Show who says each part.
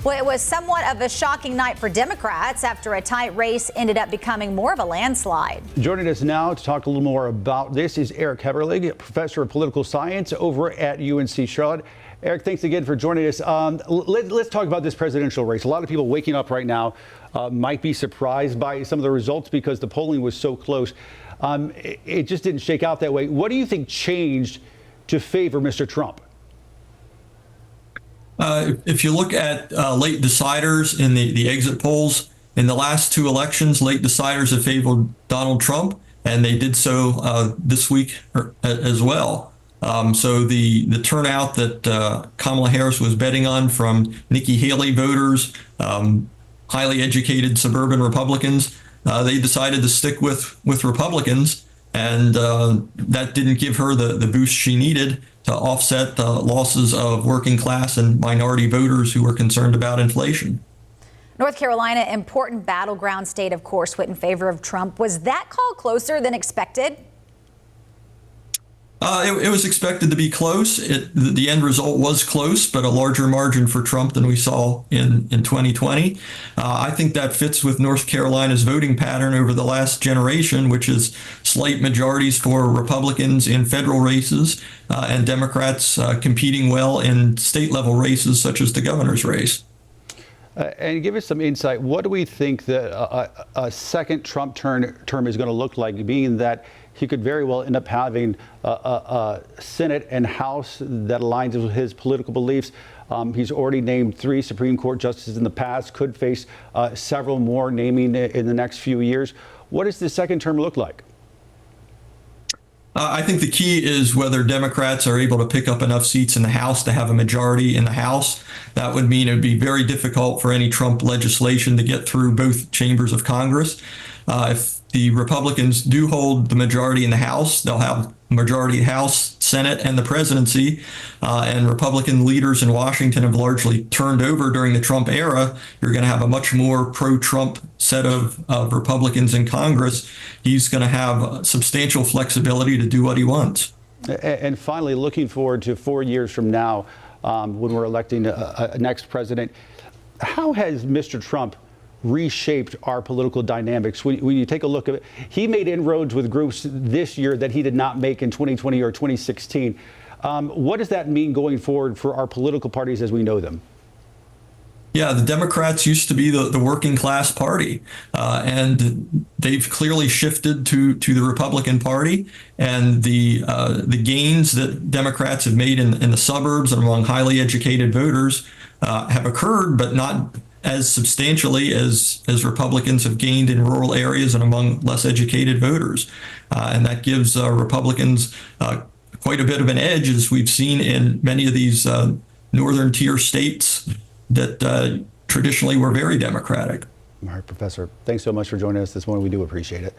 Speaker 1: Well, it was somewhat of a shocking night for Democrats after a tight race ended up becoming more of a landslide.
Speaker 2: Joining us now to talk a little more about this is Heberlig, professor of political science over at UNC Charlotte. Eric, thanks again for joining us. Let's talk about this presidential race. A lot of people waking up right now might be surprised by some of the results because the polling was so close. It just didn't shake out that way. What do you think changed to favor Mr. Trump?
Speaker 3: If you look at late deciders in the exit polls, in the last two elections, late deciders have favored Donald Trump, and they did so this week as well. So the turnout that Kamala Harris was betting on from Nikki Haley voters, highly educated suburban Republicans, they decided to stick with Republicans, and that didn't give her the boost she needed to offset the losses of working class and minority voters who were concerned about inflation.
Speaker 1: North Carolina, important battleground state, of course, went in favor of Trump. Was that call closer than expected?
Speaker 3: It was expected to be close. The end result was close, but a larger margin for Trump than we saw in 2020. I think that fits with North Carolina's voting pattern over the last generation, which is slight majorities for Republicans in federal races and Democrats competing well in state-level races, such as the governor's race.
Speaker 2: And give us some insight. What do we think that a second Trump term is going to look like, being that he could very well end up having a Senate and House that aligns with his political beliefs? He's already named 3 Supreme Court justices in the past, could face several more naming in the next few years. What does the second term look like?
Speaker 3: I think the key is whether Democrats are able to pick up enough seats in the House to have a majority in the House. That would mean it would be very difficult for any Trump legislation to get through both chambers of Congress. If the Republicans do hold the majority in the House, they'll have majority House, Senate, and the presidency. And Republican leaders in Washington have largely turned over during the Trump era. You're going to have a much more pro-Trump set of Republicans in Congress. He's going to have substantial flexibility to do what he wants.
Speaker 2: And finally, looking forward to 4 years from now, when we're electing a next president, how has Mr. Trump reshaped our political dynamics? When you take a look at it, he made inroads with groups this year that he did not make in 2020 or 2016. What does that mean going forward for our political parties as we know them?
Speaker 3: Yeah, the Democrats used to be the working class party, and they've clearly shifted to the Republican Party. And the gains that Democrats have made in the suburbs and among highly educated voters have occurred, but not as substantially as Republicans have gained in rural areas and among less educated voters. And that gives Republicans quite a bit of an edge, as we've seen in many of these northern tier states that traditionally were very Democratic.
Speaker 2: All right, Professor, thanks so much for joining us this morning. We do appreciate it.